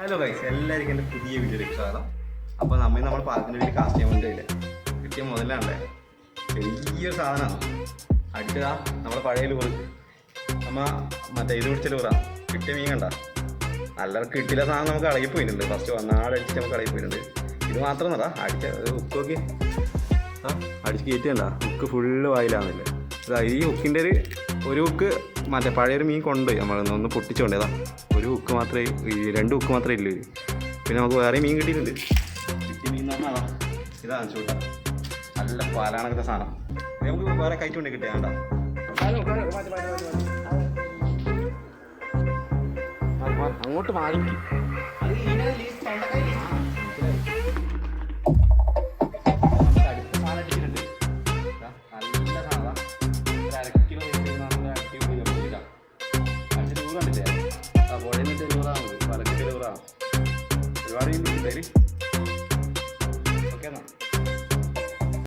Hello guys, എല്ലാവർക്കും എൻ്റെ പുതിയ വീഡിയോയിലേക്ക് സ്വാഗതം. അപ്പോൾ നമ്മൾ പാലത്തിൻ്റെ വീട്ടിൽ കാസ്റ്റ് ചെയ്യാൻ വേണ്ടിയില്ലേ കിട്ടിയ മുതലാണ്ടേ വലിയൊരു സാധനമാണ്. അടിച്ചതാ നമ്മുടെ പഴയ ലൂറ് മറ്റേ ഇത് പിടിച്ച ലൂറാണ്. കിട്ടിയ മീൻ കണ്ട നല്ല കിട്ടിയില്ല സാധനം നമുക്ക് അളകി പോയിട്ടുണ്ട്. ഫസ്റ്റ് വന്നാടടിച്ച് നമുക്ക് അളകി പോയിട്ടുണ്ട്. ഇത് മാത്രം നടാ അടിച്ച ഹുക്ക് നോക്കി അടിച്ച് കയറ്റിയണ്ട. Hook full വായിലാണെന്നില്ല. ഈ ഹുക്കിൻ്റെ ഒരു ഹുക്ക് മറ്റേ പഴയൊരു മീൻ കൊണ്ടുപോയി നമ്മളൊന്ന് പൊട്ടിച്ചുകൊണ്ടേതാ. ഒരു ഹുക്ക് മാത്രമേ രണ്ട് ഹുക്ക് മാത്രമേ ഇല്ലൂ. പിന്നെ നമുക്ക് വേറെ മീൻ കിട്ടിയിട്ടുണ്ട്. കിട്ടിയ മീൻ എന്ന് പറഞ്ഞാൽ അതാ ഇതാണ് ചൂട്ട. നല്ല പാലാണൊക്കെ സാധനം. നമുക്ക് വേറെ കയറ്റുകൊണ്ട് കിട്ടിയാ കണ്ട. അങ്ങോട്ട് മാറിക്കും ഒരുപാട്